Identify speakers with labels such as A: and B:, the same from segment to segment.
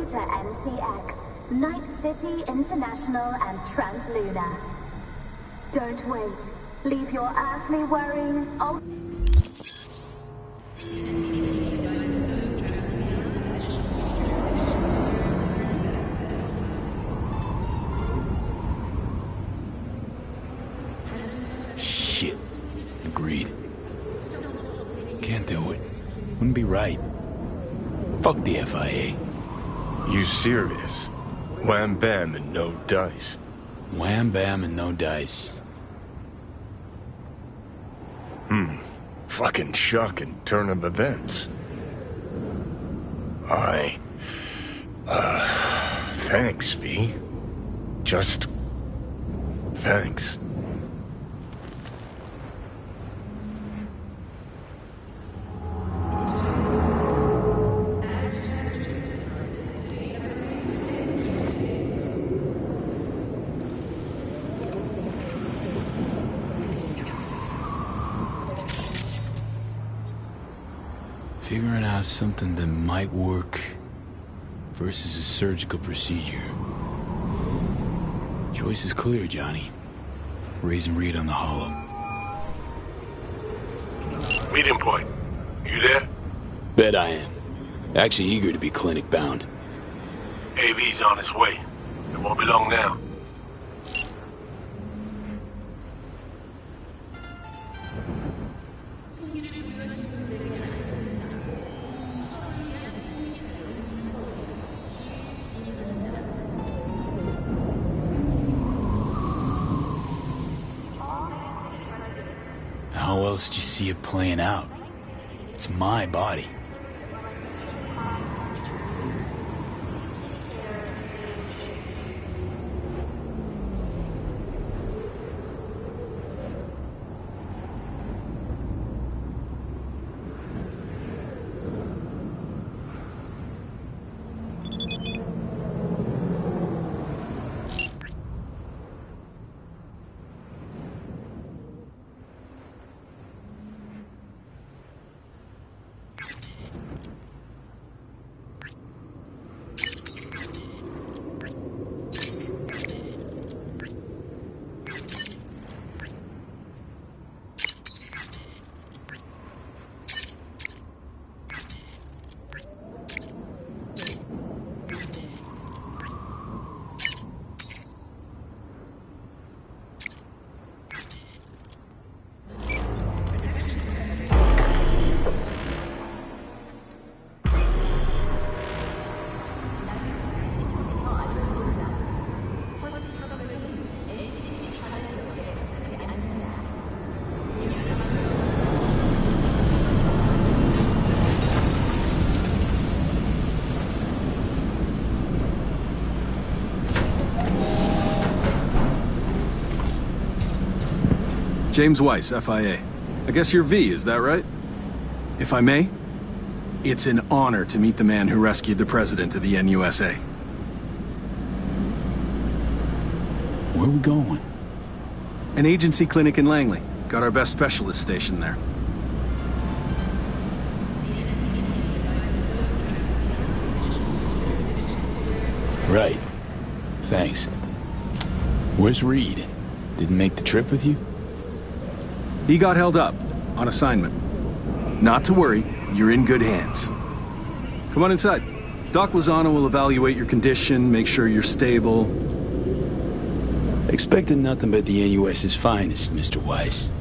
A: to NCX, Night City International and Translunar. Don't wait. Leave your earthly worries.
B: Shit. Agreed. Can't do it. Wouldn't be right. Fuck the FIA.
C: You serious? Wham bam and no dice.
B: Wham bam and no dice.
C: Fucking shocking turn of events. Thanks, V. Just... thanks.
B: Figuring out something that might work versus a surgical procedure. Choice is clear, Johnny. Raise and read on the hollow.
D: Meeting point. You there?
B: Bet I am. Actually eager to be clinic bound.
D: AV's on its way. It won't be long now.
B: How else do you see it playing out? It's my body.
E: James Weiss, FIA. I guess you're V, is that right? If I may, it's an honor to meet the man who rescued the president of the NUSA.
B: Where are we going?
E: An agency clinic in Langley. Got our best specialist stationed there.
B: Right. Thanks. Where's Reed? Didn't make the trip with you?
E: He got held up, on assignment. Not to worry, you're in good hands. Come on inside. Doc Lozano will evaluate your condition, make sure you're stable.
B: Expecting nothing but the NUS's finest, Mr. Weiss.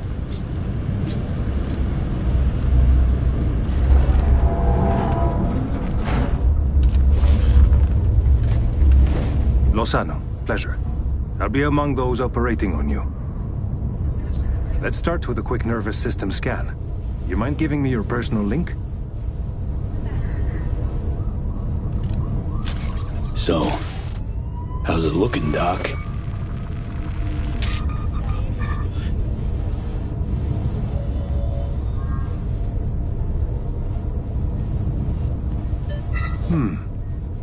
F: Lozano, pleasure. I'll be among those operating on you. Let's start with a quick nervous system scan. You mind giving me your personal link?
B: So, how's it looking, Doc?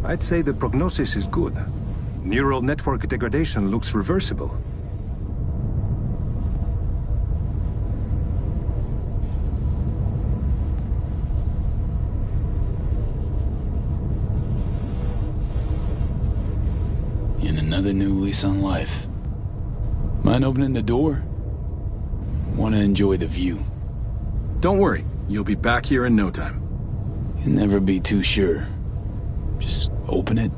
F: I'd say the prognosis is good. Neural network degradation looks reversible.
B: another new lease on life. Mind opening the door? Want to enjoy the view.
E: Don't worry, you'll be back here in no time.
B: Can never be too sure. Just open it.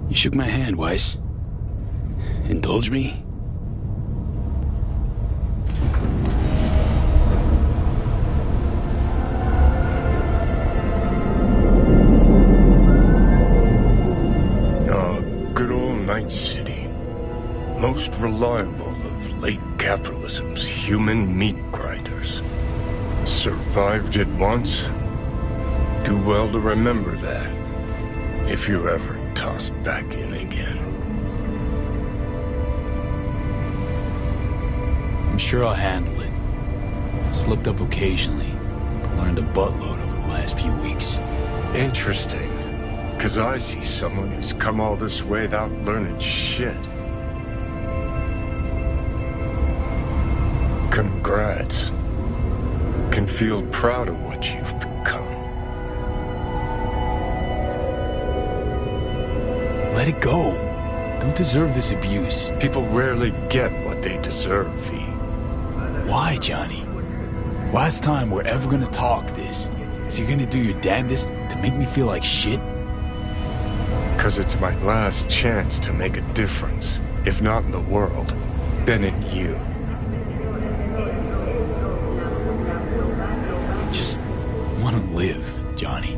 B: You shook my hand, Weiss. Indulge me?
C: Good old Night City. Most reliable of late capitalism's human meat grinders. Survived it once. Too well to remember that, if you're ever tossed back in again.
B: I'm sure I'll handle it. Slipped up occasionally, but learned a buttload over the last few weeks.
C: Interesting, because I see someone who's come all this way without learning shit. Congrats. Can feel proud of what you've become.
B: Let it go. Don't deserve this abuse.
C: People rarely get what they deserve, V.
B: Why, Johnny? Last time we're ever gonna talk this. So you're gonna do your damnedest to make me feel like shit?
C: Because it's my last chance to make a difference. If not in the world, then in you.
B: Just want to live, Johnny.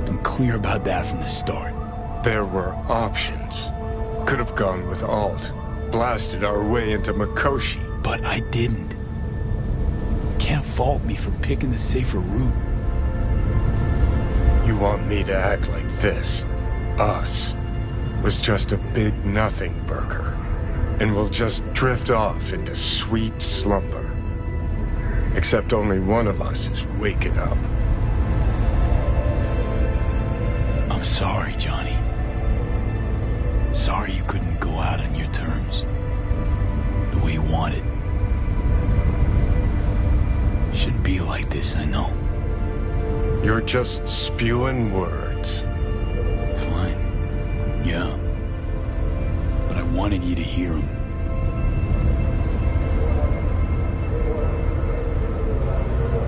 B: I'm clear about that from the start.
C: There were options. Could have gone with Alt. Blasted our way into Mikoshi.
B: But I didn't. Can't fault me for picking the safer route.
C: You want me to act like this? Us was just a big nothing burger. And we'll just drift off into sweet slumber. Except only one of us is waking up.
B: I'm sorry, Johnny. Sorry you couldn't go out on your terms. The way you wanted. Shouldn't be like this, I know.
C: You're just spewing words.
B: Fine. Yeah. But I wanted you to hear them.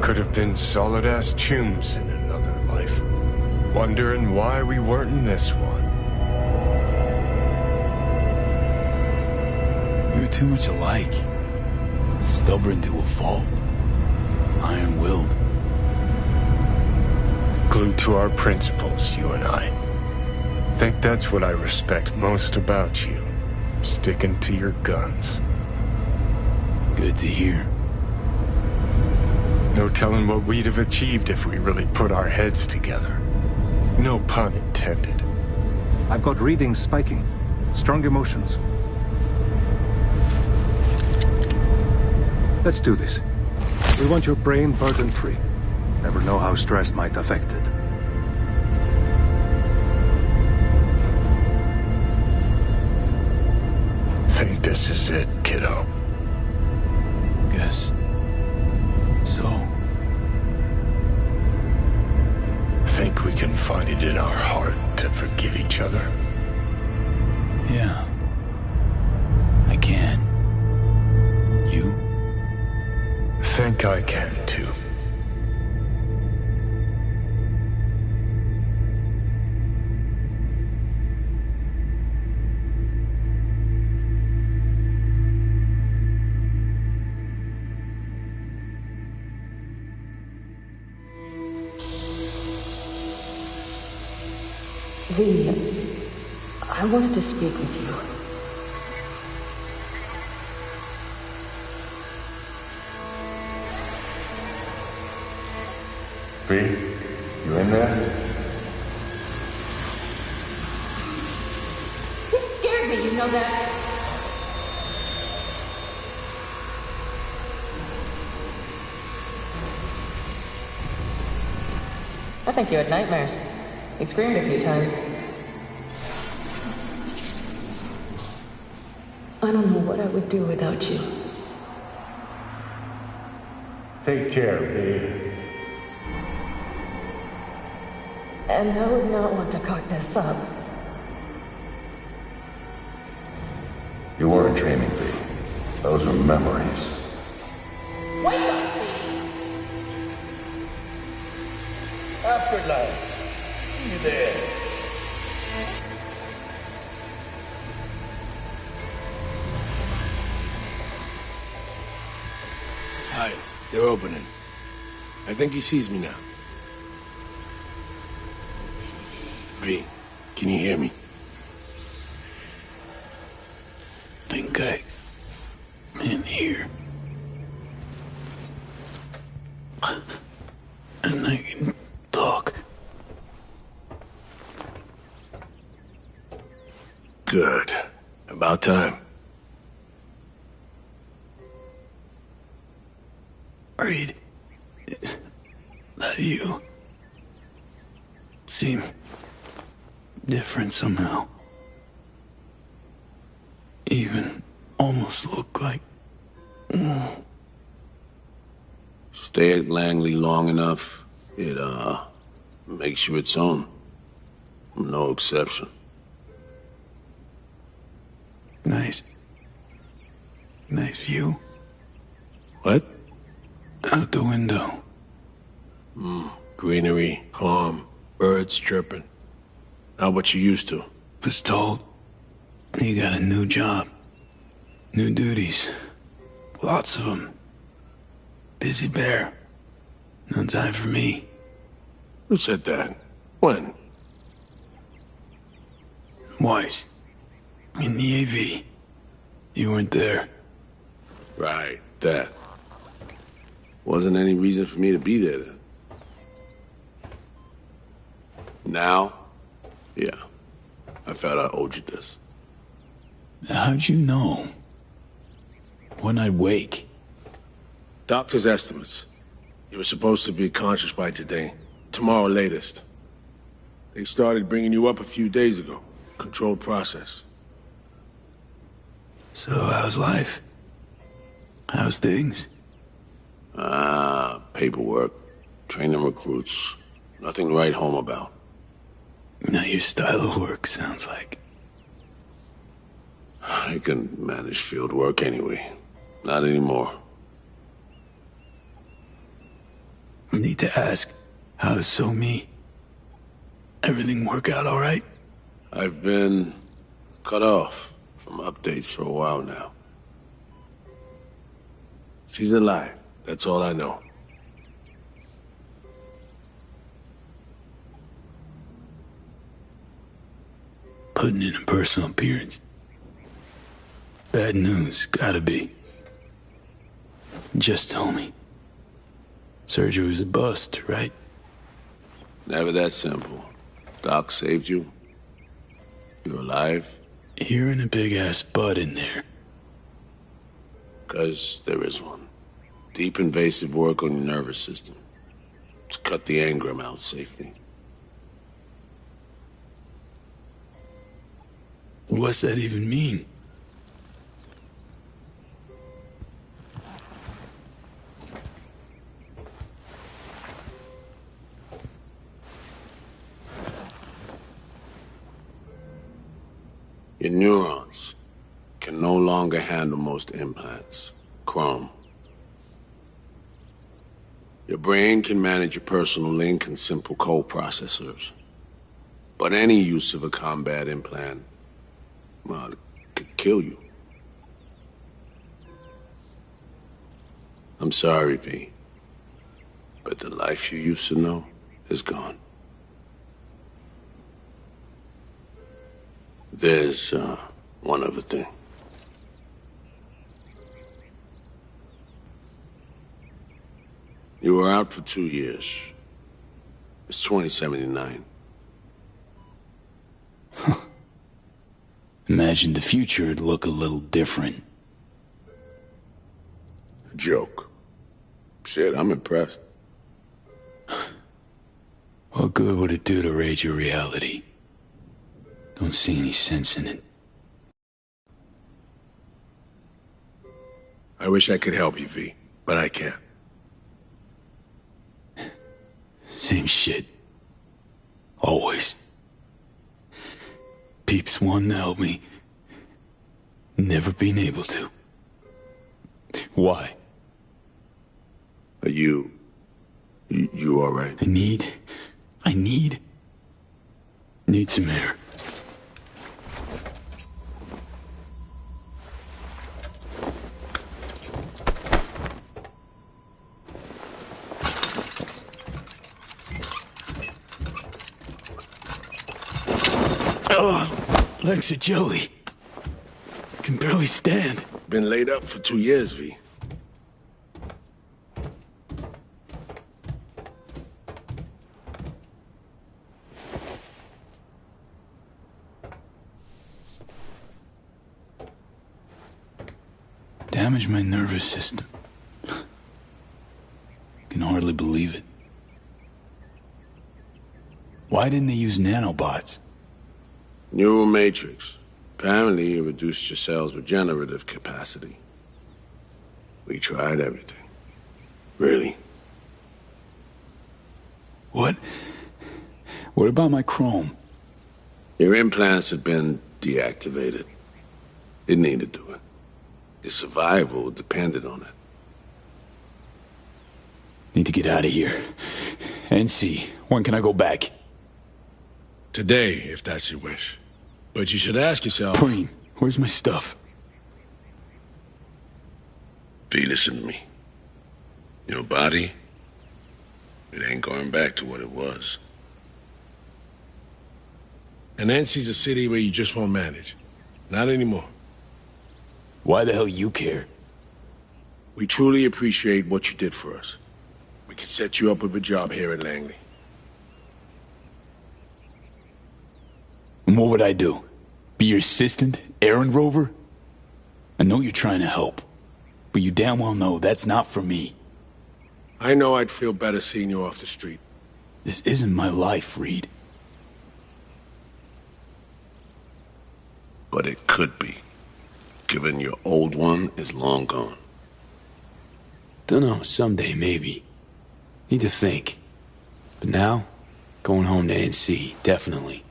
C: Could have been solid-ass chums in another life. Wondering why we weren't in this one.
B: We were too much alike. Stubborn to a fault. Iron-willed.
C: Glued to our principles, you and I. Think that's what I respect most about you. Sticking to your guns.
B: Good to hear.
C: No telling what we'd have achieved if we really put our heads together. No pun intended.
F: I've got readings spiking. Strong emotions. Let's do this. We want your brain burden-free. Never know how stress might affect it.
C: Think this is it, kiddo.
B: Guess. So.
C: Think we can find it in our heart to forgive each other?
B: Yeah. I can. You?
C: Think I can, too.
G: V, I wanted to speak with you.
C: V, you in there?
G: You scared me, you know that. I think you had nightmares. You screamed a few times. I don't know what I would do without you.
C: Take care, V.
G: And I would not want to cock this up.
H: were in training, V. Those are memories.
I: Wake up, Steve! Afterlife. See you there.
J: Hi, they're opening. I think he sees me now. V, can you hear me?
B: Think I in here. And I can talk.
J: Good. About time.
B: Reed, that you seem different somehow. Even almost look like...
J: Stay at Langley long enough, it, makes you its own. I'm no exception.
B: Nice. Nice view.
J: What?
B: Out the window.
J: Greenery, calm, birds chirping. Not what you used to.
B: Was told you got a new job. New duties. Lots of them. Busy bear. No time for me.
J: Who said that? When?
B: Weiss. In the AV. You weren't there.
J: Right, that. Wasn't any reason for me to be there then. Now? Yeah. I felt I owed you this.
B: How'd you know? When I'd wake?
J: Doctor's estimates. You were supposed to be conscious by today. Tomorrow latest. They started bringing you up a few days ago. Controlled process.
B: So how's life? How's things?
J: Paperwork. Training recruits. Nothing to write home about.
B: Not your style of work, sounds like.
J: I can manage field work anyway. Not anymore.
B: Need to ask, how's So Me? Everything work out all right?
J: I've been cut off from updates for a while now. She's alive. That's all I know.
B: Putting in a personal appearance. Bad news, gotta be. Just tell me. Surgery was a bust, right?
J: Never that simple. Doc saved you. You're alive.
B: You're in a big-ass butt in there.
J: 'Cause there is one. Deep invasive work on your nervous system. To cut the engram out safely.
B: What's that even mean?
J: Your neurons can no longer handle most implants. Chrome. Your brain can manage your personal link and simple code processors. But any use of a combat implant, well, it could kill you. I'm sorry, V. But the life you used to know is gone. There's, one other thing. You were out for 2 years. It's 2079.
B: Imagine the future would look a little different.
J: Joke. Shit, I'm impressed.
B: What good would it do to raid your reality? Don't see any sense in it.
J: I wish I could help you, V, but I can't.
B: Same shit. Always. Peeps wanting to help me. Never been able to. Why?
J: Are you all right?
B: I need some air. Oh, legs are jelly. Can barely stand.
J: Been laid up for 2 years, V.
B: Damaged my nervous system. Can hardly believe it. Why didn't they use nanobots?
J: Neural matrix. Apparently, it reduced your cell's regenerative capacity. We tried everything. Really?
B: What? What about my chrome?
J: Your implants had been deactivated. It needed to it. Your survival depended on it.
B: Need to get out of here. NC, when can I go back?
J: Today, if that's your wish. But you should ask yourself...
B: Preem, where's my stuff?
J: V, listen to me. Your body, it ain't going back to what it was. And NC's a city where you just won't manage. Not anymore.
B: Why the hell you care?
J: We truly appreciate what you did for us. We can set you up with a job here at Langley.
B: And what would I do? Be your assistant? Errand rover? I know you're trying to help, but you damn well know that's not for me.
J: I know I'd feel better seeing you off the street.
B: This isn't my life, Reed.
J: But it could be, given your old one is long gone.
B: Dunno, someday maybe. Need to think. But now, going home to NC, definitely.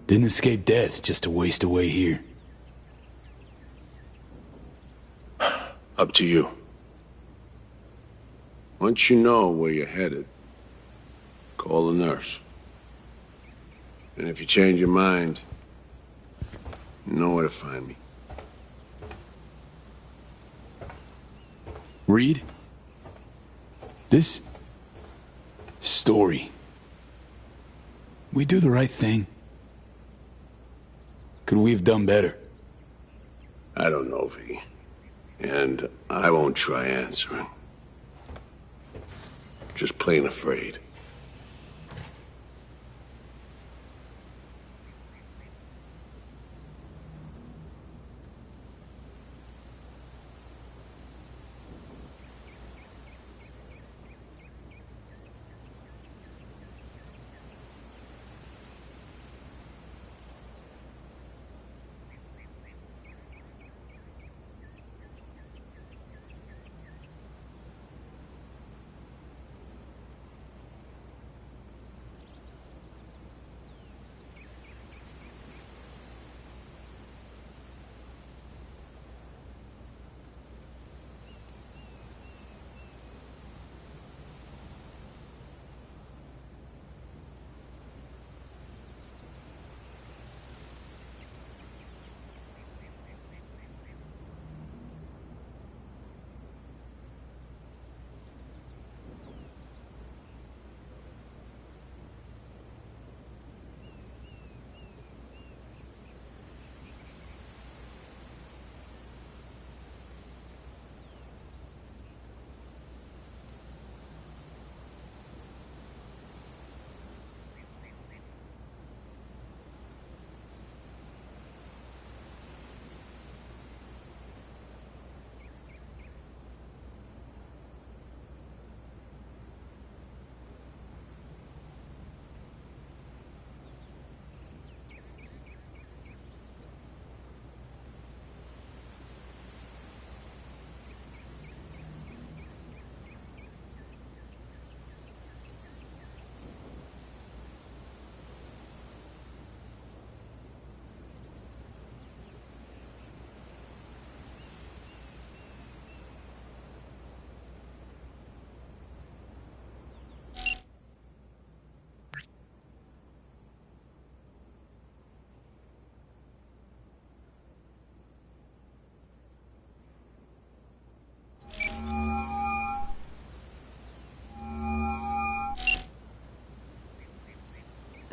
B: Didn't escape death just to waste away here.
J: Up to you. Once you know where you're headed, call a nurse. And if you change your mind, you know where to find me.
B: Reed? This story. We do the right thing. Could we have done better?
J: I don't know, V. And I won't try answering. Just plain afraid.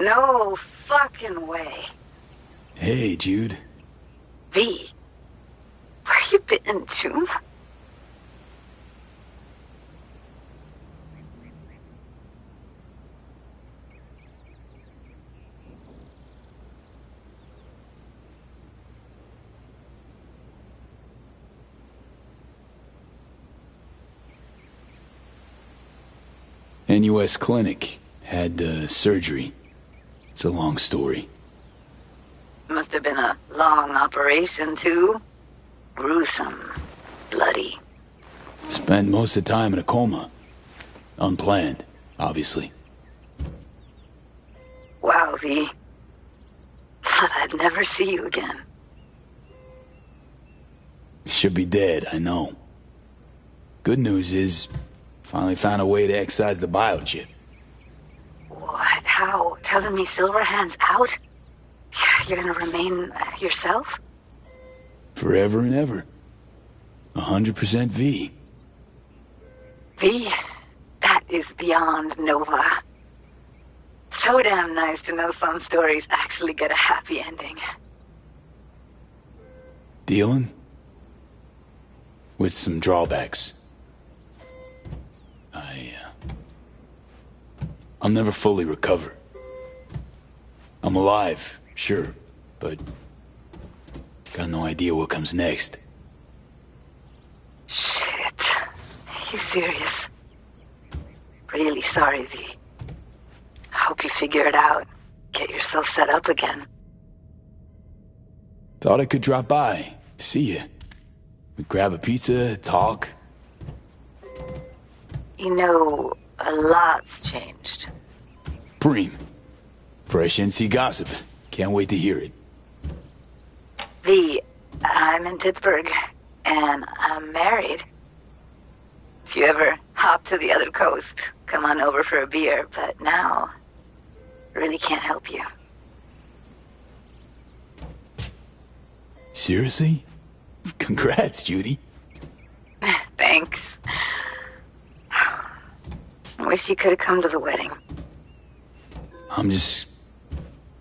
K: No fucking way.
B: Hey, Jude.
K: V. Where you been, June?
B: NUS clinic. Had surgery. It's a long story.
K: Must have been a long operation, too. Gruesome. Bloody.
B: Spent most of the time in a coma. Unplanned, obviously.
K: Wow, V. Thought I'd never see you again.
B: Should be dead, I know. Good news is, finally found a way to excise the biochip.
K: What? How? Telling me Silverhand's out? You're gonna remain yourself?
B: Forever and ever. 100% V.
K: V? That is beyond Nova. So damn nice to know some stories actually get a happy ending.
B: Dealing with some drawbacks. I'll never fully recover. I'm alive, sure, but got no idea what comes next.
K: Shit. You serious? Really sorry, V. Hope you figure it out. Get yourself set up again.
B: Thought I could drop by, see you. We'd grab a pizza, talk.
K: You know, a lot's changed.
B: Preem. Fresh NC gossip. Can't wait to hear it.
K: V, I'm in Pittsburgh, and I'm married. If you ever hop to the other coast, come on over for a beer, but now, really can't help you.
B: Seriously? Congrats, Judy.
K: Thanks. Wish you could have come to the wedding.
B: I'm just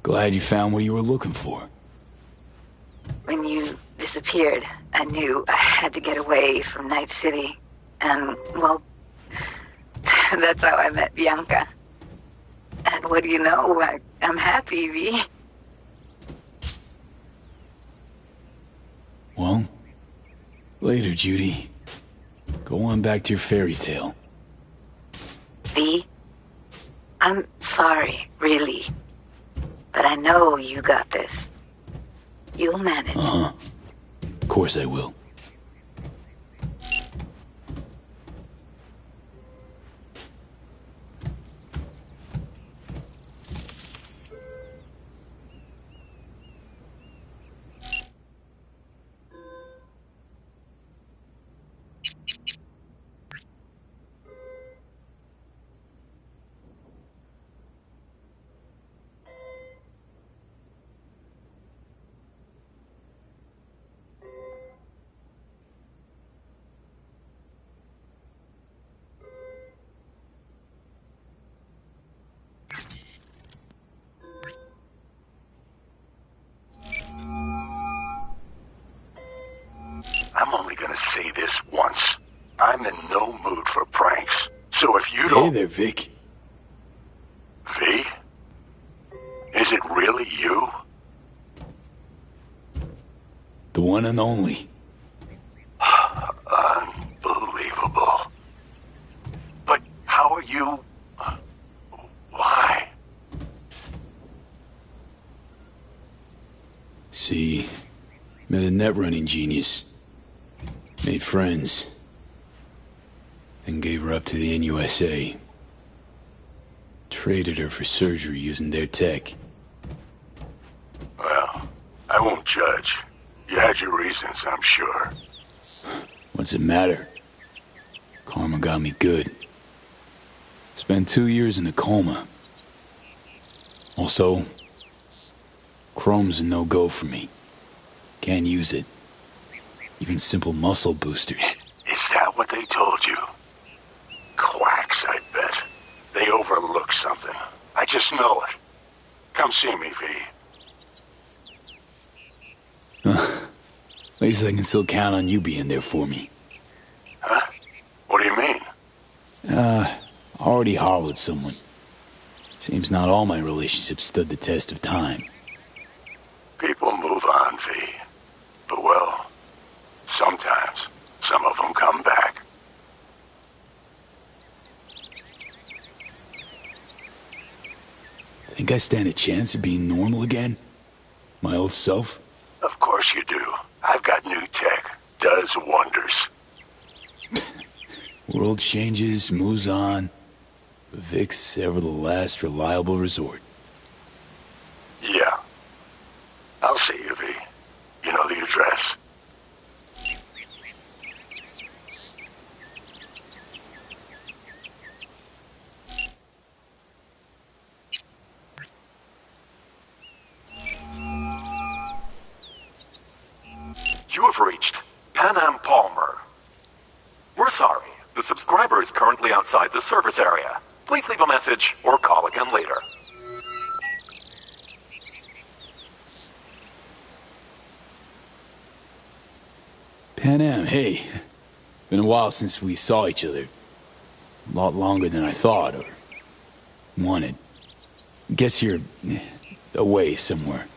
B: glad you found what you were looking for.
K: When you disappeared, I knew I had to get away from Night City. And, well, that's how I met Bianca. And what do you know? I'm happy, V.
B: Well, later, Judy. Go on back to your fairy tale.
K: V, I'm sorry, really. But I know you got this. You'll manage.
B: Uh-huh. Of course I will.
I: I'm only gonna say this once. I'm in no mood for pranks. So if you don't...
B: Hey there, Vic.
I: V? Is it really you?
B: The one and only.
I: Unbelievable. But how are you... Why?
B: See, met a net running genius. Made friends. And gave her up to the NUSA. Traded her for surgery using their tech.
I: Well, I won't judge. You had your reasons, I'm sure.
B: What's it matter? Karma got me good. Spent 2 years in a coma. Also, Chrome's a no-go for me. Can't use it. Even simple muscle boosters.
I: Is that what they told you? Quacks, I bet. They overlook something. I just know it. come see me, V.
B: At least I can still count on you being there for me.
I: Huh? What do you mean?
B: Already hollowed someone. Seems not all my relationships stood the test of time.
I: People move on, V. But, well, sometimes some of them come back.
B: Think I stand a chance of being normal again? My old self?
I: Of course you do. I've got new tech. Does wonders.
B: World changes, moves on. Vic's ever the last reliable resort.
I: Yeah. I'll see you, V. You know the address.
L: You have reached Pan Am Palmer. We're sorry. The subscriber is currently outside the service area. Please leave a message or call again later.
B: Pan Am, hey. Been a while since we saw each other. A lot longer than I thought or wanted. Guess you're away somewhere.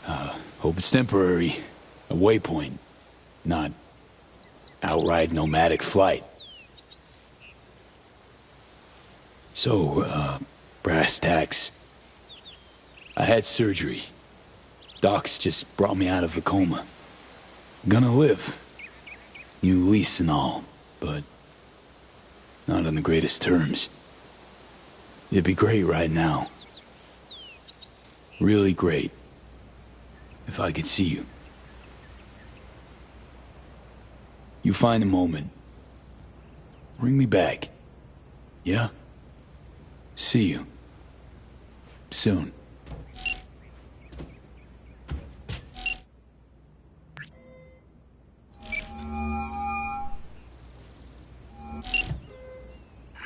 B: Hope it's temporary. A waypoint, not outright nomadic flight. So, brass tacks. I had surgery. Docs just brought me out of a coma. Gonna live. New lease and all, but not on the greatest terms. It'd be great right now. Really great. If I could see you. You find a moment. Bring me back. Yeah? See you. Soon.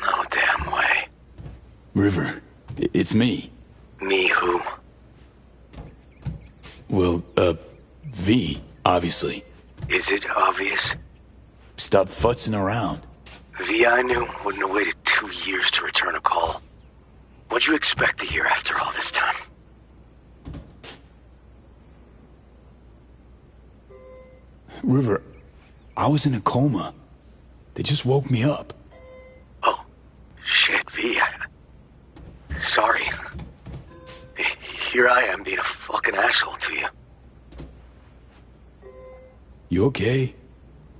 I: No damn way.
B: River, it's me.
I: Me who?
B: Well, V, obviously.
I: Is it obvious?
B: Stop futzing around.
I: V I knew wouldn't have waited 2 years to return a call. What'd you expect to hear after all this time?
B: River, I was in a coma. They just woke me up.
I: Oh, shit, V. Sorry. Here I am being a fucking asshole to you.
B: You okay?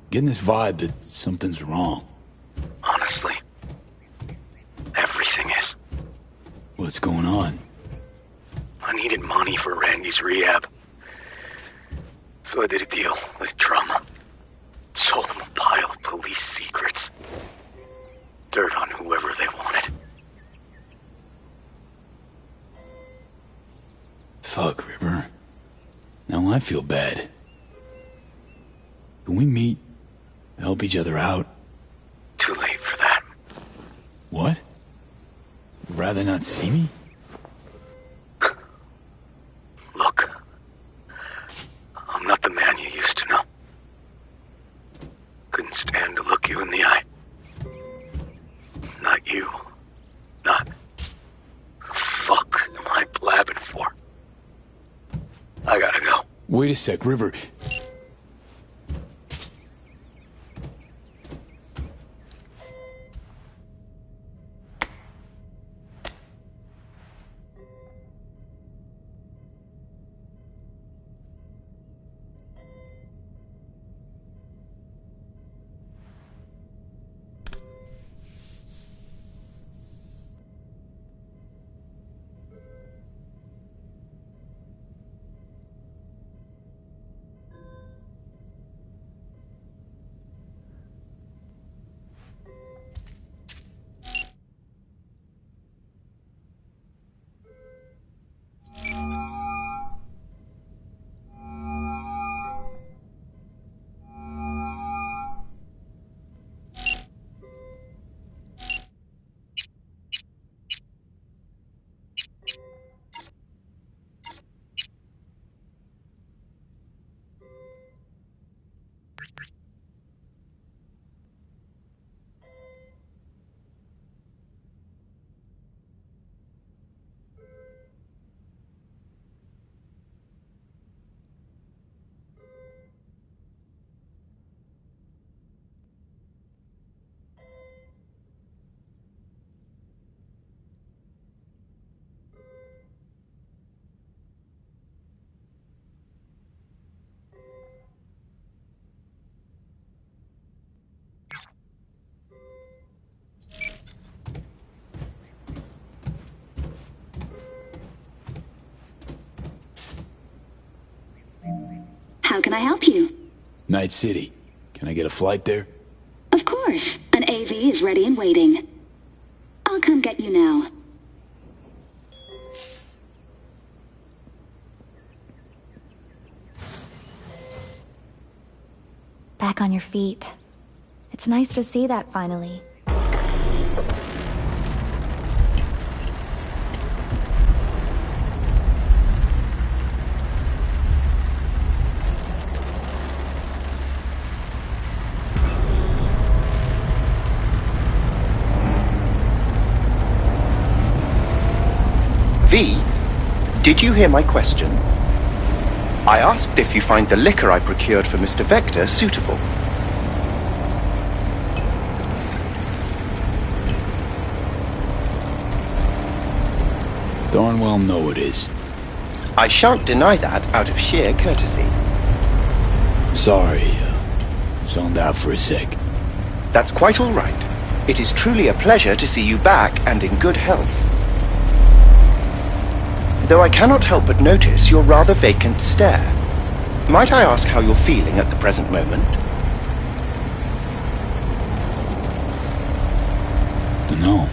B: Getting this vibe that something's wrong.
I: Honestly, everything is.
B: What's going on?
I: I needed money for Randy's rehab. So I did a deal with Drum. Sold him a pile of police secrets. Dirt on whoever they wanted.
B: Fuck, River. Now I feel bad. Can we meet? Help each other out?
I: Too late for that.
B: What? You'd rather not see me?
I: Look. I'm not the man you used to know. Couldn't stand to look you in the eye. Not you. Not... Fuck am I blabbing for? I gotta go.
B: Wait a sec, River.
A: How can I help you?
B: Night City. Can I get a flight there?
A: Of course. An AV is ready and waiting. I'll come get you now.
M: Back on your feet. It's nice to see that finally.
N: V, did you hear my question? I asked if you find the liquor I procured for Mr. Vector suitable.
B: Darn well know it is.
N: I shan't deny that out of sheer courtesy.
B: Sorry, zoned out for a sec.
N: That's quite all right. It is truly a pleasure to see you back and in good health. Though I cannot help but notice your rather vacant stare. Might I ask how you're feeling at the present moment?
B: Dunno.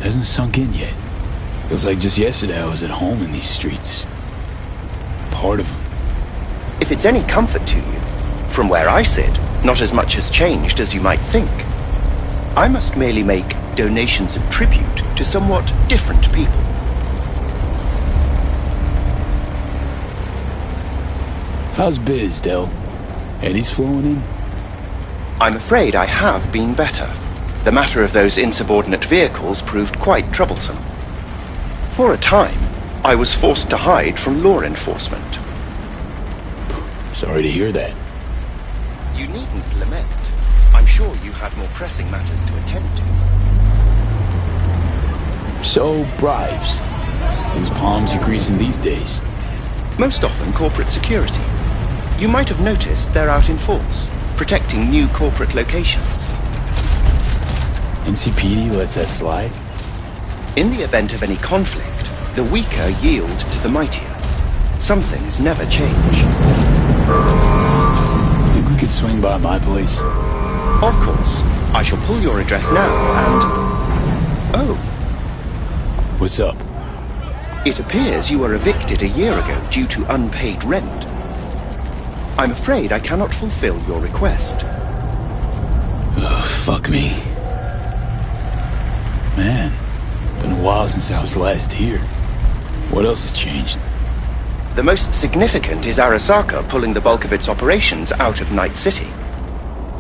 B: Hasn't sunk in yet. Feels like just yesterday I was at home in these streets. Part of them.
N: If it's any comfort to you, from where I sit, not as much has changed as you might think. I must merely make donations of tribute to somewhat different people.
B: How's biz, Del? Eddie's flowing in?
N: I'm afraid I have been better. The matter of those insubordinate vehicles proved quite troublesome. For a time, I was forced to hide from law enforcement.
B: Sorry to hear that.
N: You needn't lament. I'm sure you had more pressing matters to attend to.
B: So, bribes. Whose palms are greasing these days?
N: Most often corporate security. You might have noticed they're out in force, protecting new corporate locations.
B: NCPD lets that slide?
N: In the event of any conflict, the weaker yield to the mightier. Some things never change.
B: Think we could swing by my place?
N: Of course. I shall pull your address now and... Oh.
B: What's up?
N: It appears you were evicted a year ago due to unpaid rent. I'm afraid I cannot fulfill your request.
B: Ugh, fuck me. Man, been a while since I was last here. What else has changed?
N: The most significant is Arasaka pulling the bulk of its operations out of Night City.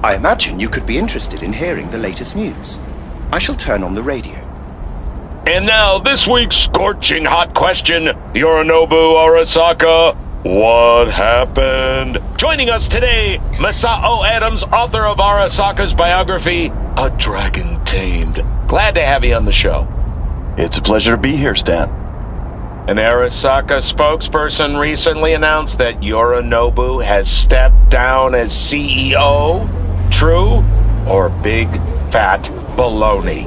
N: I imagine you could be interested in hearing the latest news. I shall turn on the radio.
O: And now, this week's scorching hot question, Yorinobu Arasaka, what happened? Joining us today, Masao Adams, author of Arasaka's biography, A Dragon Tamed. Glad to have you on the show.
P: It's a pleasure to be here, Stan.
O: An Arasaka spokesperson recently announced that Yorinobu has stepped down as CEO. True or big, fat baloney?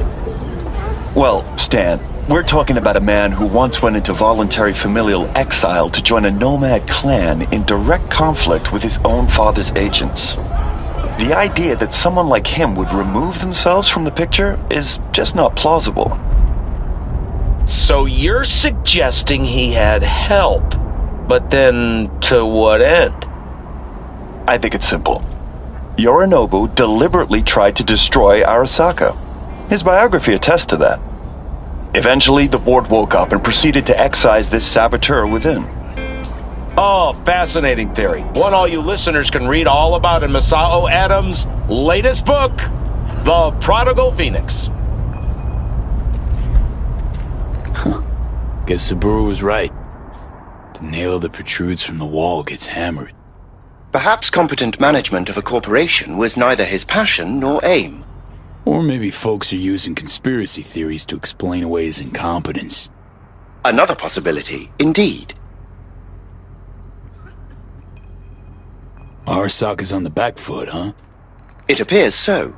P: Well, Stan, we're talking about a man who once went into voluntary familial exile to join a nomad clan in direct conflict with his own father's agents. The idea that someone like him would remove themselves from the picture is just not plausible.
O: So you're suggesting he had help, but then to what end?
P: I think it's simple. Yorinobu deliberately tried to destroy Arasaka. His biography attests to that. Eventually, the board woke up and proceeded to excise this saboteur within.
O: Oh, fascinating theory. One all you listeners can read all about in Masao Adams' latest book, The Prodigal Phoenix.
B: Huh. Guess Saburo was right. The nail that protrudes from the wall gets hammered.
N: Perhaps competent management of a corporation was neither his passion nor aim.
B: Or maybe folks are using conspiracy theories to explain away his incompetence.
N: Another possibility, indeed.
B: Arasaka's on the back foot, huh?
N: It appears so.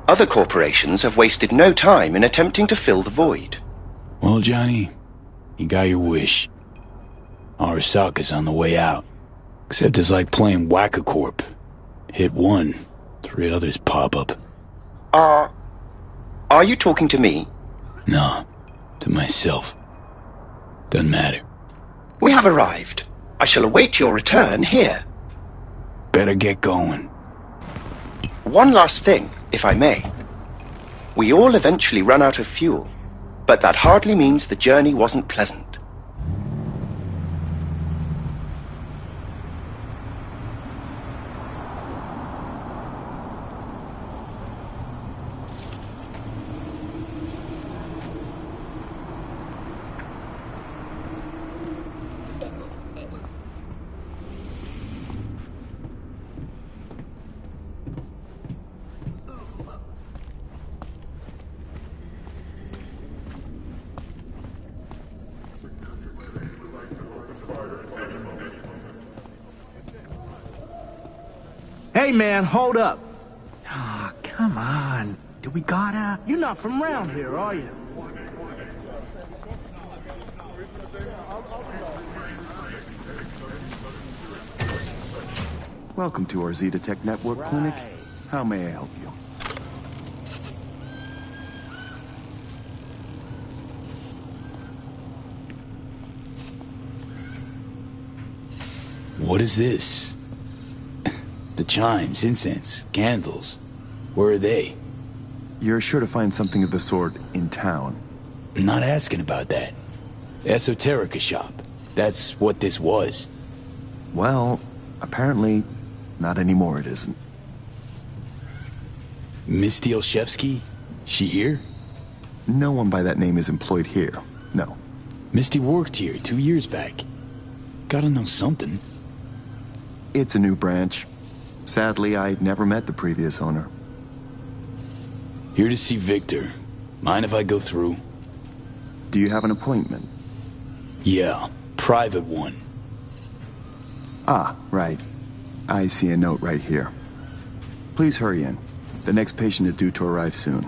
N: Other corporations have wasted no time in attempting to fill the void.
B: Well, Johnny, you got your wish. Arasaka's on the way out. Except it's like playing Whack-A-Corp. Hit one, 3 others pop up.
N: Are you talking to me?
B: No, to myself. Doesn't matter.
N: We have arrived. I shall await your return here.
B: Better get going.
N: One last thing, if I may. We all eventually run out of fuel, but that hardly means the journey wasn't pleasant.
Q: Hey, man, hold up. Ah, come on. Do we gotta? You're not from around here, are you?
R: Welcome to our Zetatech Network Clinic. How may I help you?
B: What is this? The chimes, incense, candles. Where are they?
R: You're sure to find something of the sort in town.
B: I'm not asking about that. Esoterica shop. That's what this was.
R: Well, apparently, not anymore it isn't.
B: Misty Olszewski? She here?
R: No one by that name is employed here, no.
B: Misty worked here 2 years back. Gotta know something.
R: It's a new branch. Sadly, I never met the previous owner.
B: Here to see Victor. Mind if I go through?
R: Do you have an appointment?
B: Yeah, private one.
R: Ah, right. I see a note right here. Please hurry in. The next patient is due to arrive soon.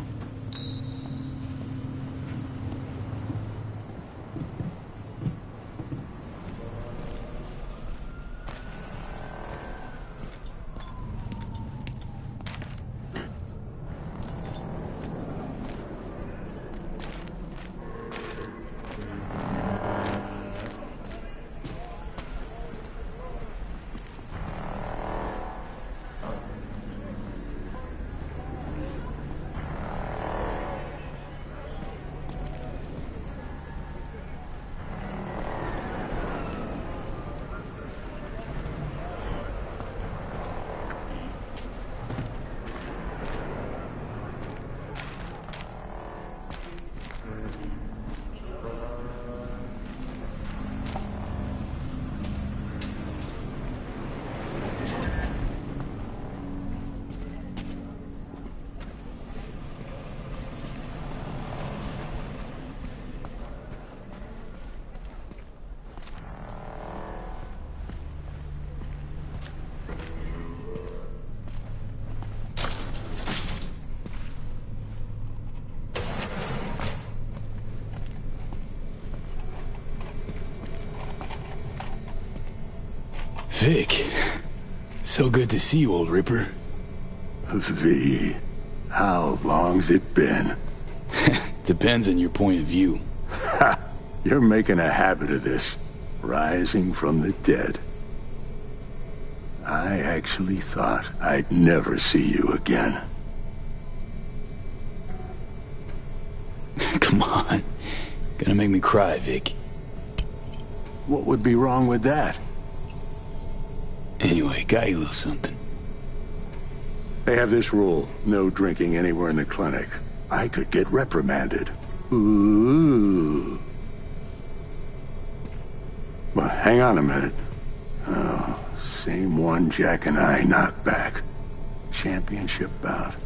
B: Vic, so good to see you, old Ripper.
H: V, how long's it been?
B: Depends on your point of view.
H: Ha! You're making a habit of this, rising from the dead. I actually thought I'd never see you again.
B: Come on. Gonna make me cry, Vic.
H: What would be wrong with that?
B: Anyway, got you a little something.
H: They have this rule, no drinking anywhere in the clinic. I could get reprimanded. Ooh. Well, hang on a minute. Oh, same one Jack and I knocked back. Championship bout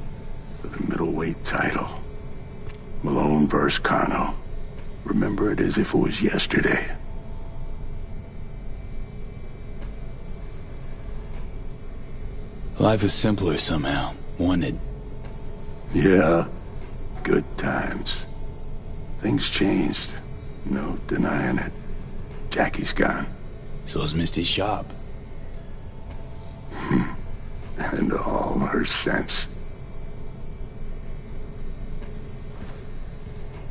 H: for the middleweight title. Malone vs. Kano. Remember it as if it was yesterday.
B: Life was simpler somehow. Wanted.
H: Yeah, good times. Things changed. No denying it. Jackie's gone.
B: So is Misty's shop.
H: and all her sense.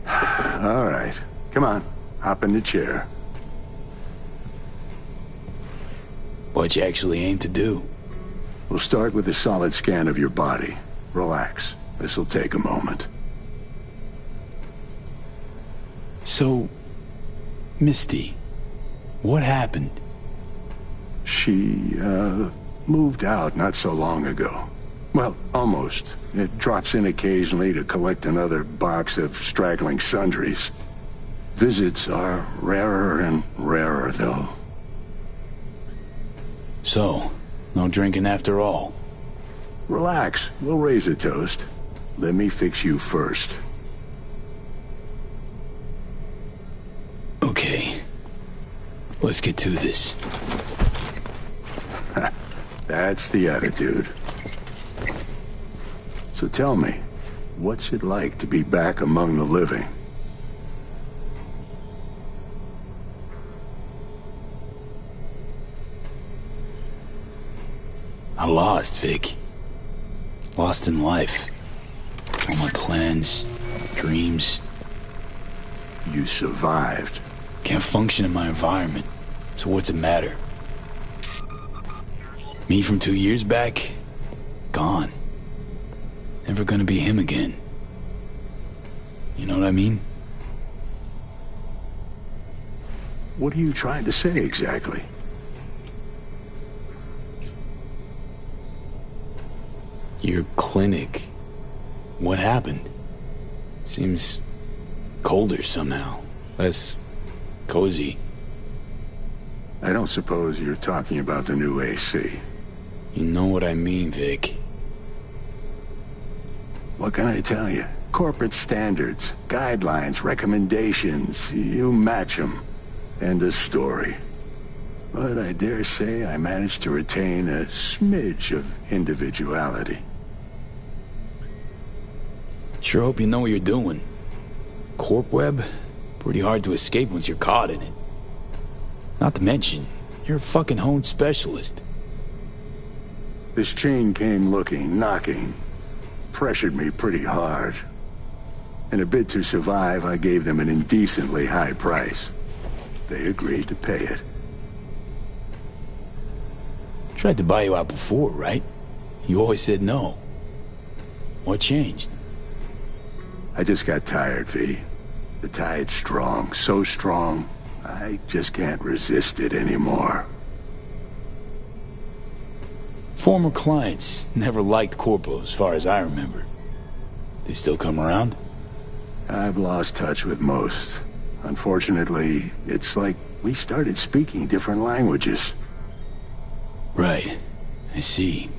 H: All right, come on, hop in the chair.
B: What you actually aim to do?
H: We'll start with a solid scan of your body. Relax, this'll take a moment.
B: So, Misty, what happened?
H: She, moved out not so long ago. Well, almost. It drops in occasionally to collect another box of straggling sundries. Visits are rarer and rarer, though.
B: So, no drinking after all?
H: Relax, we'll raise a toast. Let me fix you first.
B: Okay. Let's get to this.
H: That's the attitude. So tell me, what's it like to be back among the living?
B: I lost, Vic. Lost in life. All my plans, dreams.
H: You survived.
B: Can't function in my environment, so what's it matter? Me from 2 years back? Gone. Never gonna be him again. You know what I mean?
H: What are you trying to say exactly?
B: Your clinic. What happened? Seems colder somehow. Less cozy.
H: I don't suppose you're talking about the new AC.
B: You know what I mean, Vic.
H: What can I tell you? Corporate standards, guidelines, recommendations, you match them. End of story. But I dare say I managed to retain a smidge of individuality.
B: Sure hope you know what you're doing. Corp web? Pretty hard to escape once you're caught in it. Not to mention, you're a fucking honed specialist.
H: This chain came looking, knocking. Pressured me pretty hard. In a bid to survive, I gave them an indecently high price. They agreed to pay it.
B: Tried to buy you out before, right? You always said no. What changed?
H: I just got tired, V. The tide's strong, so strong, I just can't resist it anymore.
B: Former clients never liked Corpo, as far as I remember. They still come around?
H: I've lost touch with most. Unfortunately, it's like we started speaking different languages.
B: Right. I see.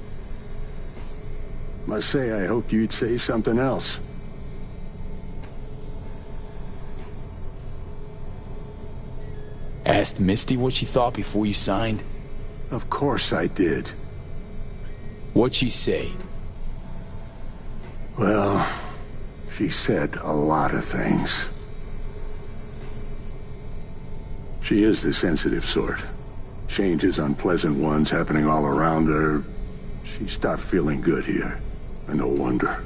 H: Must say I hoped you'd say something else.
B: Asked Misty what she thought before you signed?
H: Of course I did.
B: What'd she say?
H: Well, she said a lot of things. She is the sensitive sort. Changes, unpleasant ones happening all around her. She stopped feeling good here. And no wonder.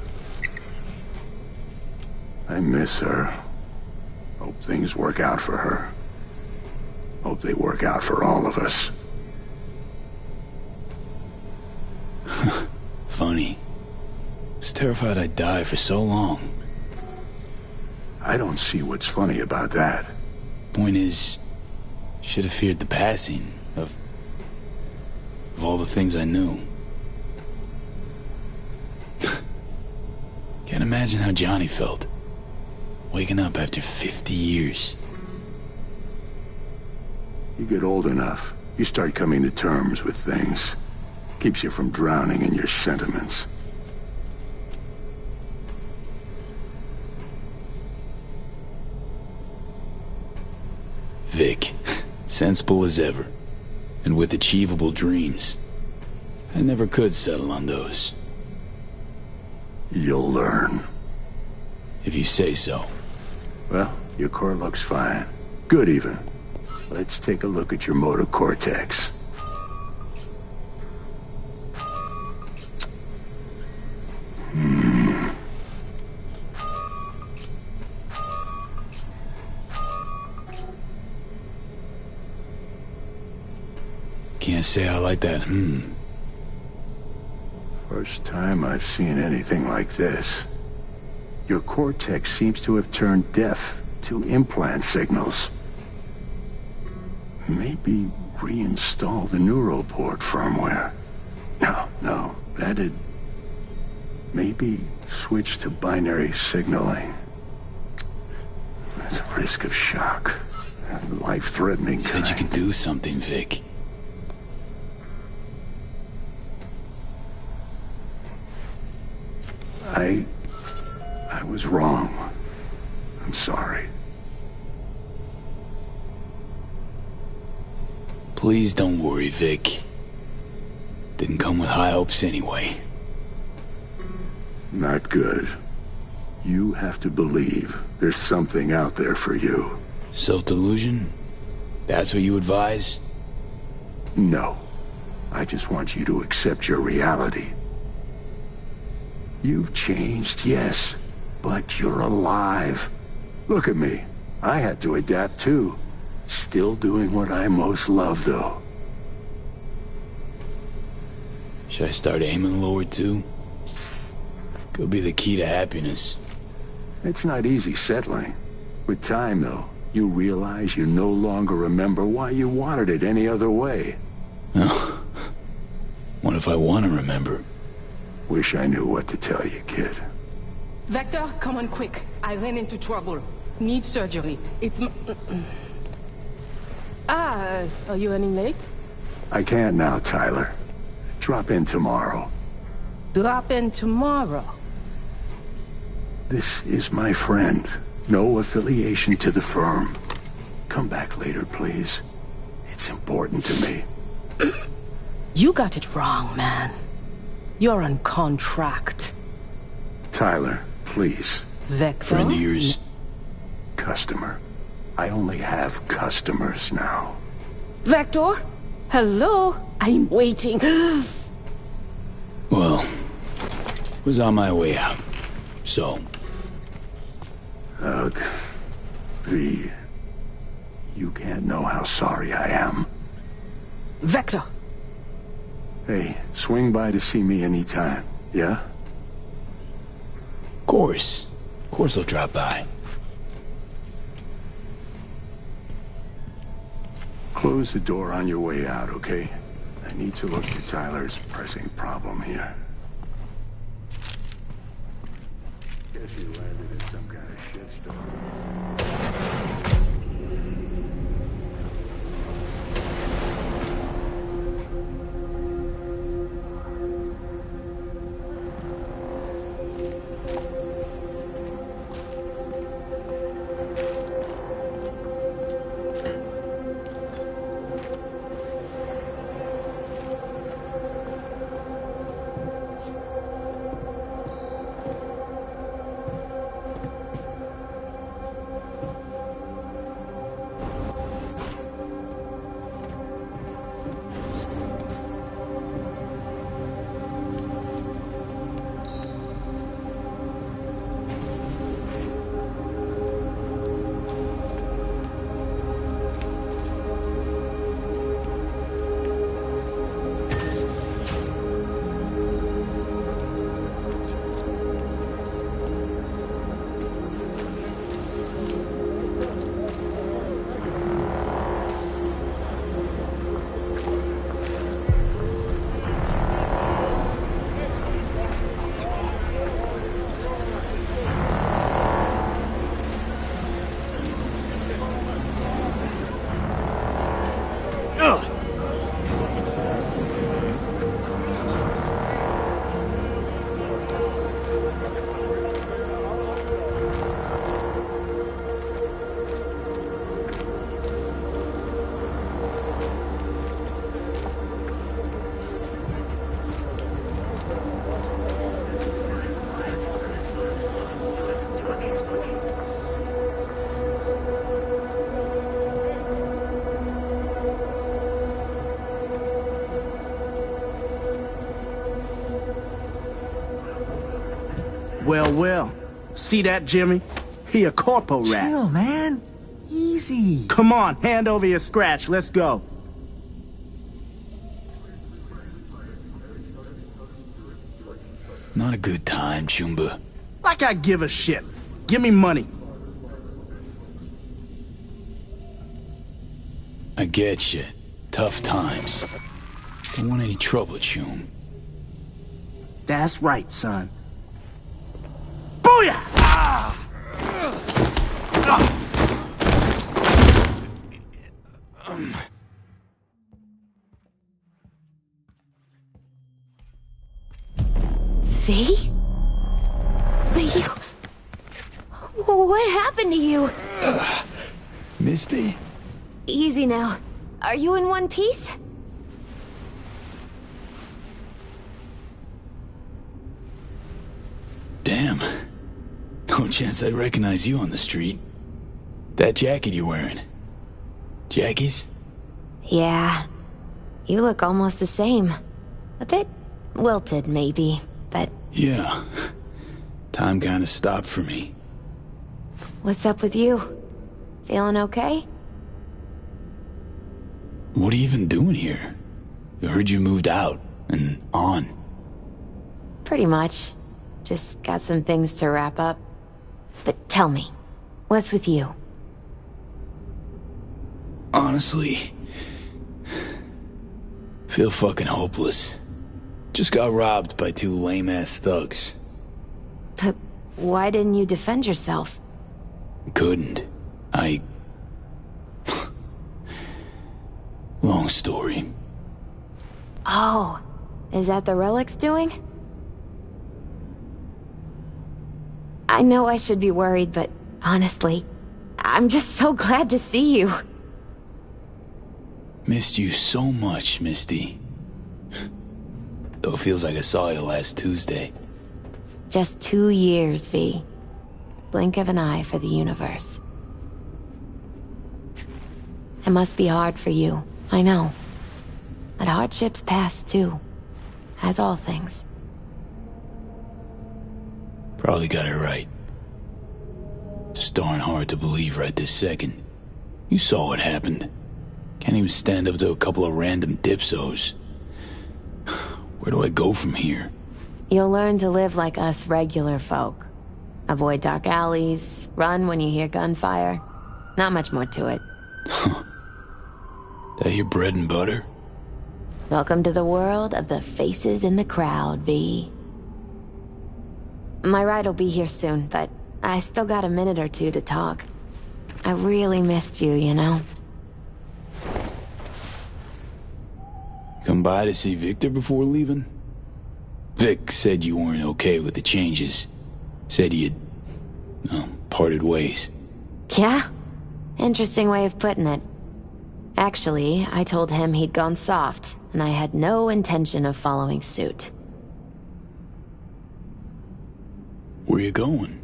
H: I miss her. Hope things work out for her. Hope they work out for all of us.
B: Funny. Was terrified I'd die for so long.
H: I don't see what's funny about that.
B: Point is, should have feared the passing of all the things I knew. Can't imagine how Johnny felt. Waking up after 50 years.
H: You get old enough, you start coming to terms with things. Keeps you from drowning in your sentiments.
B: Vic, sensible as ever, and with achievable dreams. I never could settle on those.
H: You'll learn.
B: If you say so.
H: Well, your core looks fine. Good even. Let's take a look at your motor cortex.
B: can't say I like that,
H: First time I've seen anything like this. Your cortex seems to have turned deaf to implant signals. Maybe reinstall the neural port firmware. No, that'd... Maybe switch to binary signaling. That's a risk of shock. Life-threatening kind.
B: Said you can do something, Vic.
H: I was wrong. I'm sorry.
B: Please don't worry, Vic. Didn't come with high hopes anyway.
H: Not good. You have to believe there's something out there for you.
B: Self-delusion? That's what you advise?
H: No. I just want you to accept your reality. You've changed, yes, but you're alive. Look at me. I had to adapt too. Still doing what I most love, though.
B: Should I start aiming lower too? Could be the key to happiness.
H: It's not easy settling. With time, though, you realize you no longer remember why you wanted it any other way.
B: Oh. What if I want to remember?
H: Wish I knew what to tell you, kid.
S: Vector, come on quick. I ran into trouble. Need surgery. It's are you running late?
H: I can't now, Tyler. Drop in tomorrow.
S: Drop in tomorrow?
H: This is my friend. No affiliation to the firm. Come back later, please. It's important to me.
S: You got it wrong, man. You're on contract.
H: Tyler, please.
S: Vector?
B: Friend of yours?
H: Customer. I only have customers now.
S: Vector? Hello? I'm waiting.
B: Well, was on my way out. So...
H: Ugh. V. You can't know how sorry I am.
S: Vector!
H: Hey, swing by to see me anytime, yeah?
B: Of course. Of course I'll drop by.
H: Close the door on your way out, okay? I need to look at Tyler's pressing problem here. Guess you landed in some kind of shitstorm.
Q: Well. See that, Jimmy? He a corpo rat.
T: Chill, man. Easy.
Q: Come on, hand over your scratch. Let's go.
B: Not a good time, Chumba.
Q: Like I give a shit. Give me money.
B: I get you. Tough times. Don't want any trouble, Chum.
Q: That's right, son. Booyah! Ah!
T: V? But you... What happened to you?
B: Misty?
T: Easy now. Are you in one piece?
B: Damn. No chance I'd recognize you on the street. That jacket you're wearing. Jackie's?
T: Yeah. You look almost the same. A bit wilted, maybe, but...
B: Yeah. Time kinda stopped for me.
T: What's up with you? Feeling okay?
B: What are you even doing here? I heard you moved out and on.
T: Pretty much. Just got some things to wrap up. But tell me, what's with you?
B: Honestly, feel fucking hopeless. Just got robbed by two lame-ass thugs.
T: But why didn't you defend yourself?
B: Couldn't. Long story.
T: Oh, is that the relic's doing? I know I should be worried, but honestly, I'm just so glad to see you.
B: Missed you so much, Misty. Though it feels like I saw you last Tuesday.
T: Just 2 years, V. Blink of an eye for the universe. It must be hard for you, I know. But hardships pass too. As all things.
B: Probably got it right. Just darn hard to believe right this second. You saw what happened. Can't even stand up to a couple of random dipsos. Where do I go from here?
T: You'll learn to live like us regular folk. Avoid dark alleys, run when you hear gunfire. Not much more to it.
B: That your bread and butter?
T: Welcome to the world of the faces in the crowd, V. My ride will be here soon, but I still got a minute or two to talk. I really missed you, you know?
B: Come by to see Victor before leaving? Vic said you weren't okay with the changes. Said you'd, parted ways.
T: Yeah? Interesting way of putting it. Actually, I told him he'd gone soft, and I had no intention of following suit.
B: Where you going?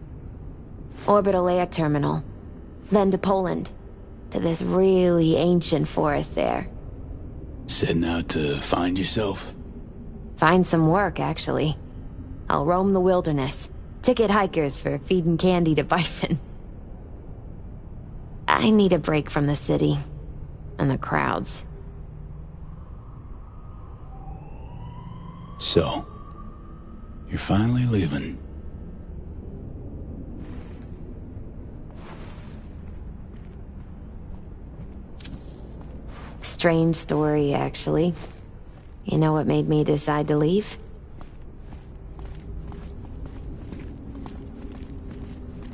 T: Orbital air terminal. Then to Poland. To this really ancient forest there.
B: Setting out to find yourself?
T: Find some work, actually. I'll roam the wilderness. Ticket hikers for feeding candy to bison. I need a break from the city. And the crowds.
B: So, you're finally leaving.
T: Strange story, actually. You know what made me decide to leave?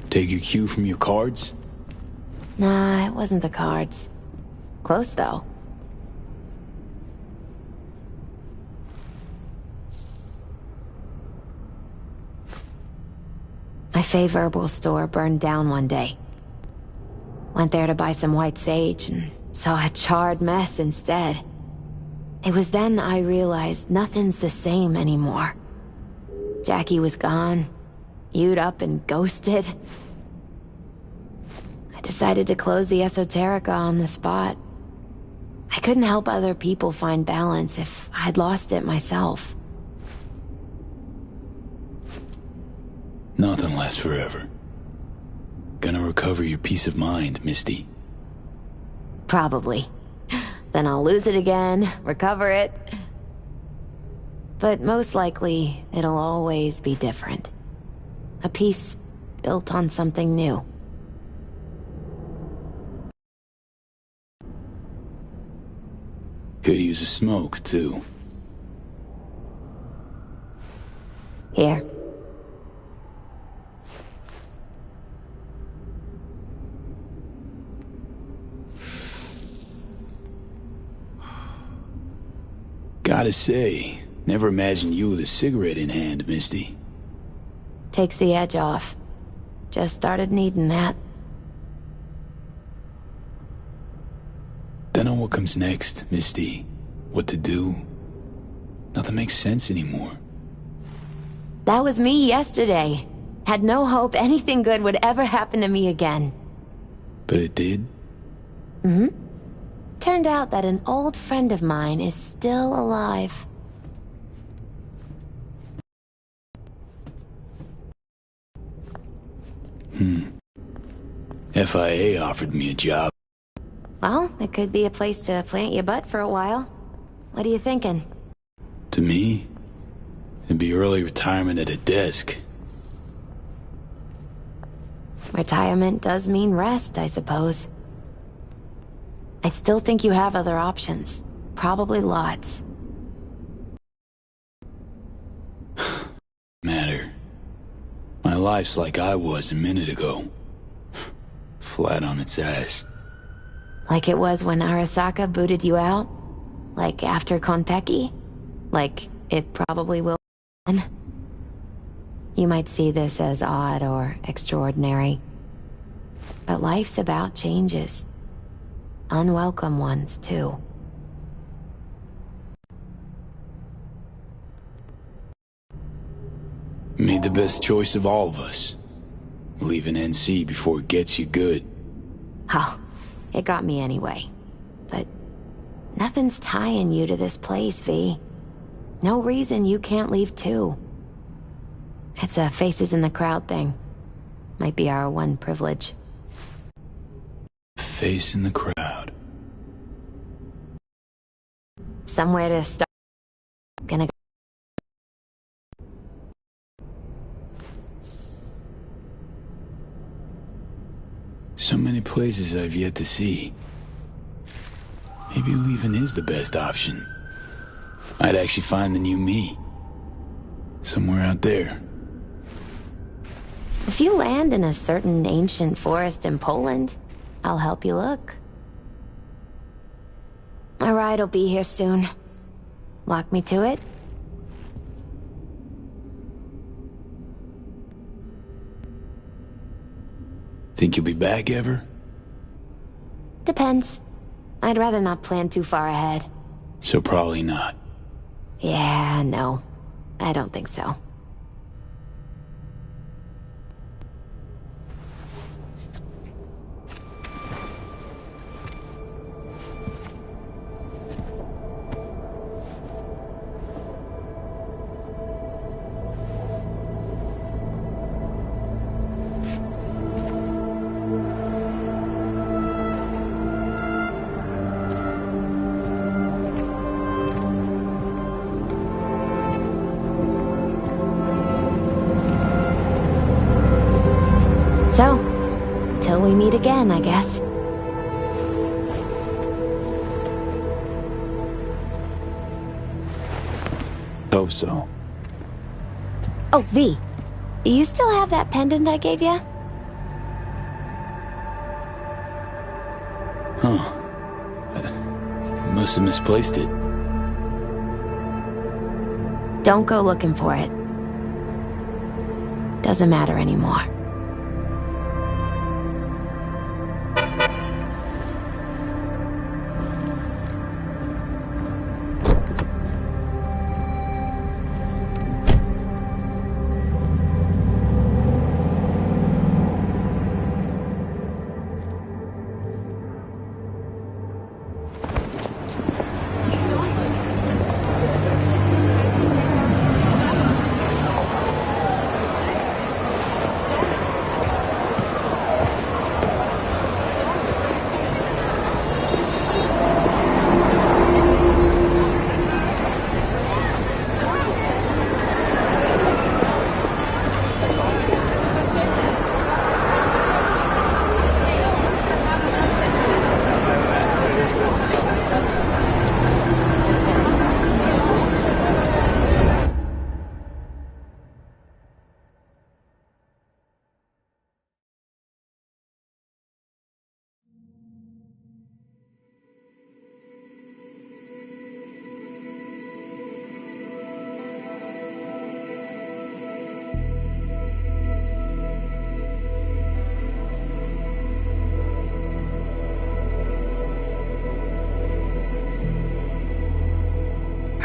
B: Take your cue from your cards?
T: Nah, it wasn't the cards. Close, though. My favorite herbal store burned down one day. Went there to buy some white sage and saw a charred mess instead. It was then I realized nothing's the same anymore. Jackie was gone, you'd up and ghosted. I decided to close the esoterica on the spot. I couldn't help other people find balance if I'd lost it myself.
B: Nothing lasts forever. Gonna recover your peace of mind, Misty.
T: Probably. Then I'll lose it again, recover it. but most likely it'll always be different. A piece built on something new.
B: Could use a smoke, too.
T: Here.
B: Gotta say, never imagined you with a cigarette in hand, Misty.
T: Takes the edge off. Just started needing that.
B: Don't know what comes next, Misty. What to do. Nothing makes sense anymore.
T: That was me yesterday. Had no hope anything good would ever happen to me again.
B: But it did?
T: Mm-hmm. Turned out that an old friend of mine is still alive.
B: FIA offered me a job.
T: Well, it could be a place to plant your butt for a while. What are you thinking?
B: To me, it'd be early retirement at a desk.
T: Retirement does mean rest, I suppose. I still think you have other options. Probably lots.
B: Matter. My life's like I was a minute ago. Flat on its ass.
T: Like it was when Arasaka booted you out? Like after Konpeki? Like it probably will again? You might see this as odd or extraordinary. But life's about changes. Unwelcome ones, too.
B: Made the best choice of all of us. Leaving NC before it gets you good.
T: Oh, it got me anyway. But nothing's tying you to this place, V. No reason you can't leave too. It's a faces in the crowd thing. Might be our one privilege.
B: Face in the crowd.
T: Somewhere to start. Gonna go.
B: So many places I've yet to see. Maybe leaving is the best option. I'd actually find the new me. Somewhere out there.
T: If you land in a certain ancient forest in Poland, I'll help you look. My ride'll be here soon. Lock me to it?
B: Think you'll be back ever?
T: Depends. I'd rather not plan too far ahead.
B: So probably not.
T: Yeah, no. I don't think so. So, till we meet again, I guess.
B: Hope so.
T: Oh, V. Do you still have that pendant I gave you?
B: Huh. I must have misplaced it.
T: Don't go looking for it. Doesn't matter anymore.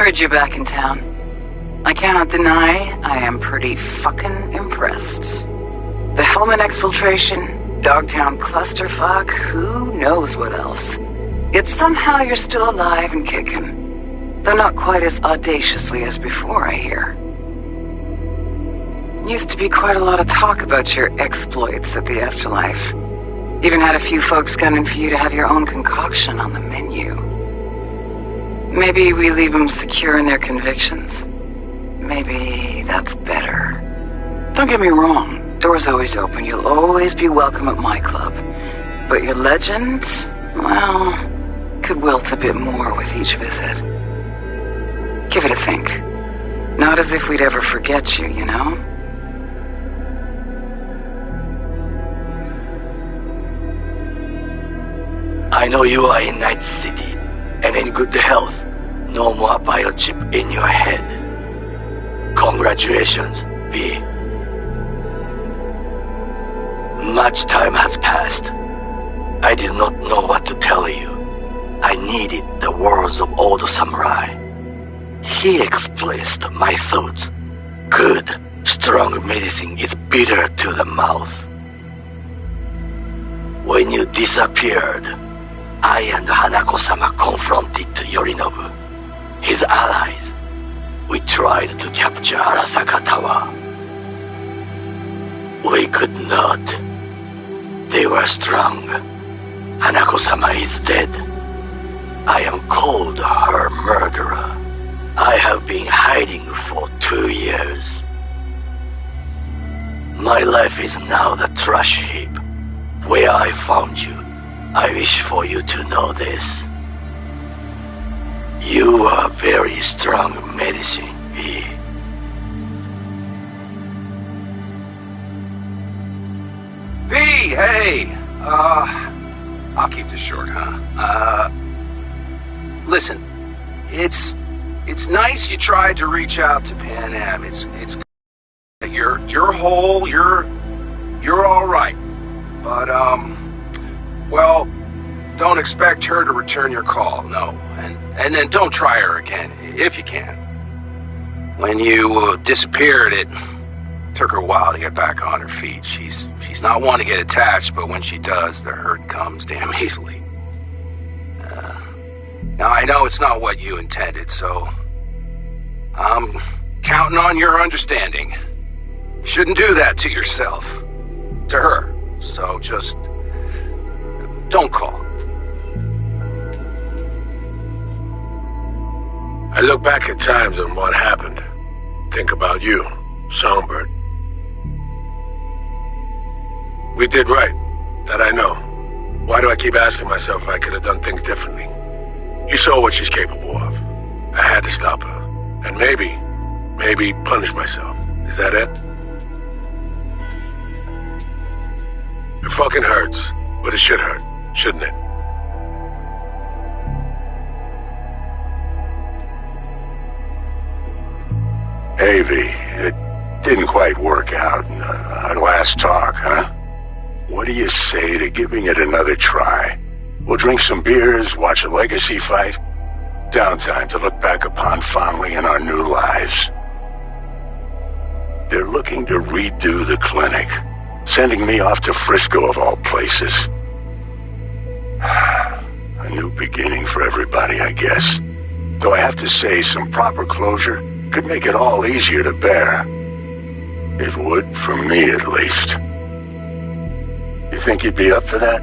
K: heard you're back in town. I cannot deny I am pretty fucking impressed. The Helmet exfiltration, Dogtown clusterfuck, who knows what else. Yet somehow you're still alive and kicking. Though not quite as audaciously as before, I hear. Used to be quite a lot of talk about your exploits at the afterlife. Even had a few folks gunning for you to have your own concoction on the menu. Maybe we leave them secure in their convictions. Maybe that's better. Don't get me wrong, door's always open. You'll always be welcome at my club. But your legend, well, could wilt a bit more with each visit. Give it a think. Not as if we'd ever forget you, you know?
I: I know you are in Night City, and in good health. No more biochip in your head. Congratulations, V. Much time has passed. I did not know what to tell you. I needed the words of old samurai. He expressed my thoughts. Good, strong medicine is bitter to the mouth. When you disappeared, I and Hanako-sama confronted Yorinobu, his allies. We tried to capture Arasaka Tower. We could not. They were strong. Hanako-sama is dead. I am called her murderer. I have been hiding for 2 years. My life is now the trash heap. Where I found you, I wish for you to know this. You are very strong medicine, V.
U: V, hey! I'll keep this short, huh? Listen, it's nice you tried to reach out to Pan Am. It's you're whole, you're all right. But, well, don't expect her to return your call, no. And then don't try her again, if you can. When you disappeared, it took her a while to get back on her feet. She's not one to get attached, but when she does, the hurt comes damn easily. Now, I know it's not what you intended, so I'm counting on your understanding. You shouldn't do that to yourself, to her. So just don't call.
J: I look back at times and what happened. Think about you, Songbird. We did right, that I know. Why do I keep asking myself if I could have done things differently? You saw what she's capable of. I had to stop her. And maybe punish myself. Is that it? It fucking hurts, but it should hurt, shouldn't it?
H: Hey, V, it didn't quite work out in our last talk, huh? What do you say to giving it another try? We'll drink some beers, watch a legacy fight. Downtime to look back upon fondly in our new lives. They're looking to redo the clinic, sending me off to Frisco of all places. A new beginning for everybody, I guess. Though I have to say, some proper closure could make it all easier to bear. It would, for me at least. You think you'd be up for that?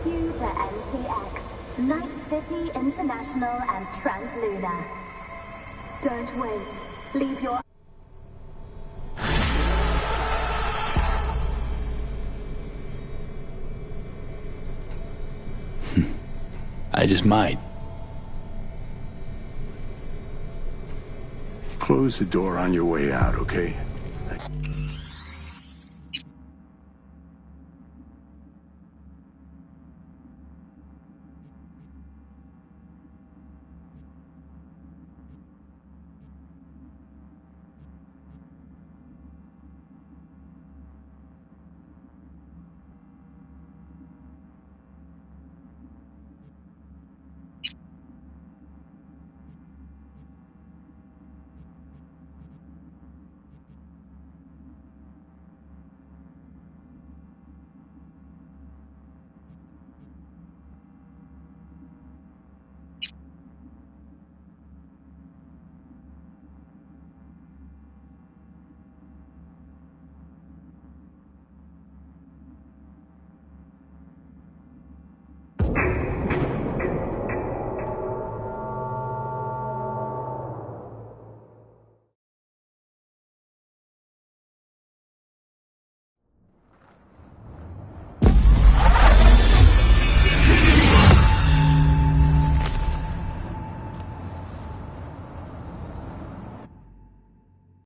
A: welcomes you to NCX, Night City International and Transluna. Don't wait. Leave your...
B: I just might.
H: Close the door on your way out, okay?